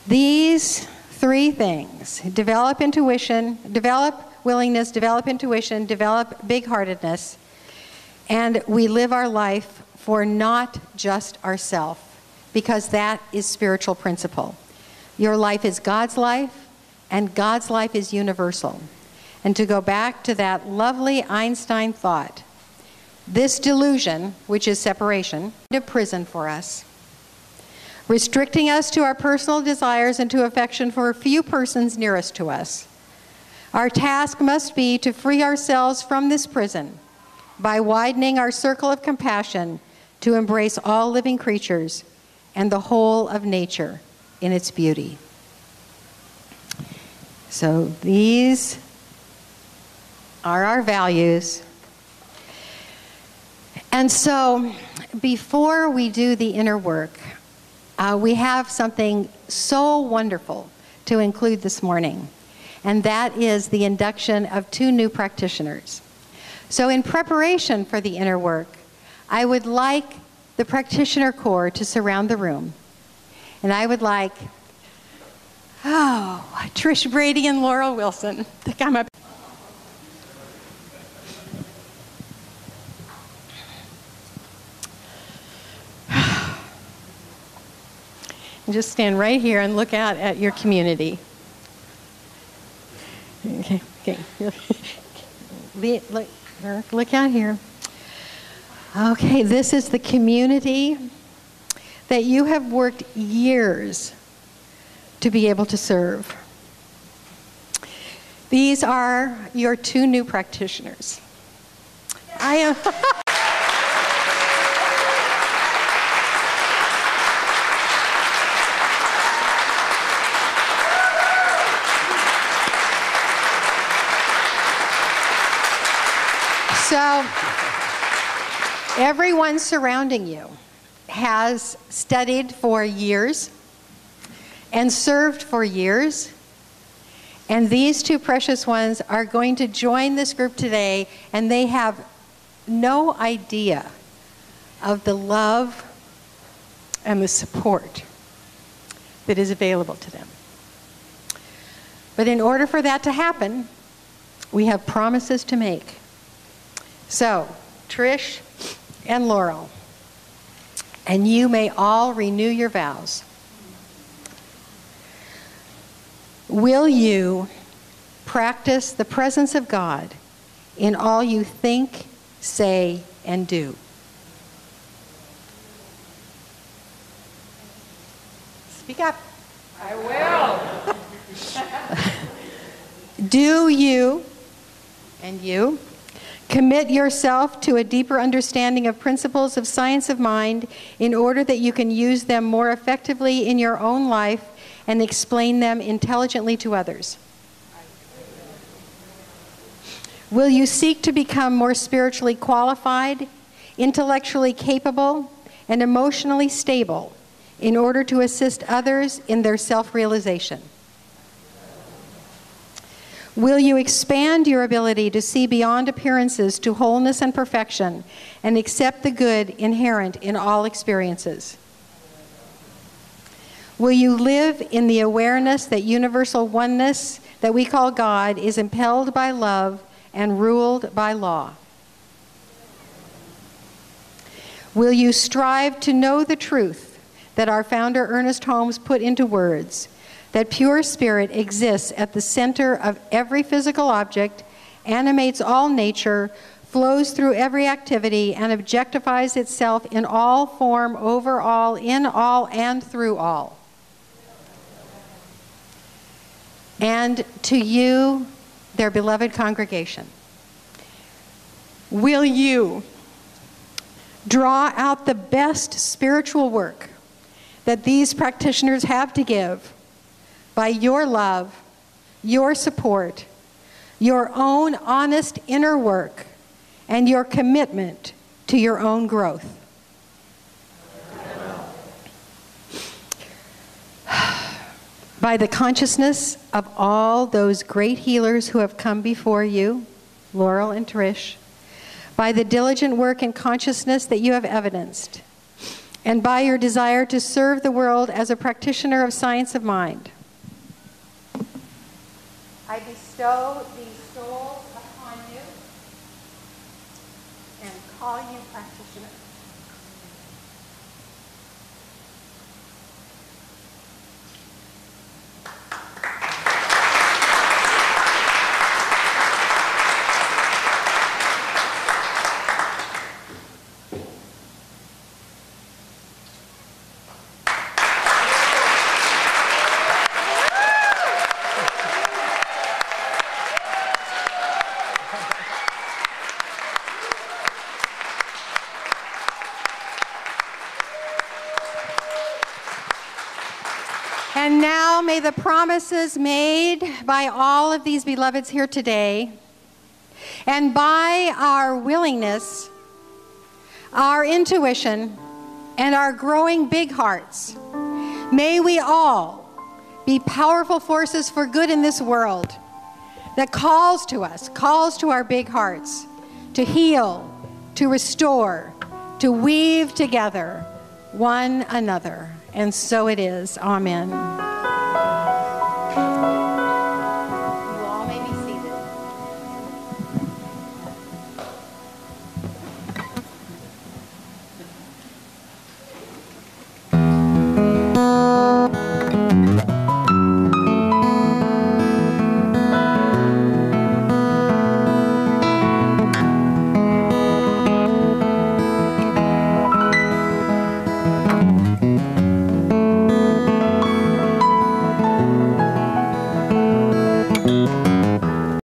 These three things, develop intuition, develop willingness, develop intuition, develop big-heartedness, and we live our life for not just ourselves, because that is spiritual principle. Your life is God's life, and God's life is universal. And to go back to that lovely Einstein thought, this delusion, which is separation, is a prison for us, restricting us to our personal desires and to affection for a few persons nearest to us. Our task must be to free ourselves from this prison by widening our circle of compassion to embrace all living creatures and the whole of nature in its beauty. So these are our values. And so before we do the inner work, we have something so wonderful to include this morning, and that is the induction of 2 new practitioners. So in preparation for the inner work, I would like the practitioner corps to surround the room. And I would like, Trish Brady and Laurel Wilson to come up. And just stand right here and look out at your community. Okay. Look out here. Okay, this is the community that you have worked years to be able to serve. These are your 2 new practitioners. I am... So, everyone surrounding you has studied for years and served for years, and these 2 precious ones are going to join this group today, and they have no idea of the love and the support that is available to them. But in order for that to happen, we have promises to make. So, Trish and Laurel, and you may all renew your vows. Will you practice the presence of God in all you think, say, and do? Speak up. I will. Do you, and you, commit yourself to a deeper understanding of principles of science of mind in order that you can use them more effectively in your own life and explain them intelligently to others? Will you seek to become more spiritually qualified, intellectually capable, and emotionally stable in order to assist others in their self-realization? Will you expand your ability to see beyond appearances to wholeness and perfection and accept the good inherent in all experiences? Will you live in the awareness that universal oneness that we call God is impelled by love and ruled by law? Will you strive to know the truth that our founder Ernest Holmes put into words, that pure spirit exists at the center of every physical object, animates all nature, flows through every activity, and objectifies itself in all form, over all, in all, and through all? And to you, their beloved congregation, will you draw out the best spiritual work that these practitioners have to give by your love, your support, your own honest inner work, and your commitment to your own growth? By the consciousness of all those great healers who have come before you, Laurel and Trish, by the diligent work and consciousness that you have evidenced, and by your desire to serve the world as a practitioner of science of mind. I bestow these souls upon you and call you practitioners. And now may the promises made by all of these beloveds here today, and by our willingness, our intuition, and our growing big hearts, may we all be powerful forces for good in this world that calls to us, calls to our big hearts to heal, to restore, to weave together one another. And so it is. Amen.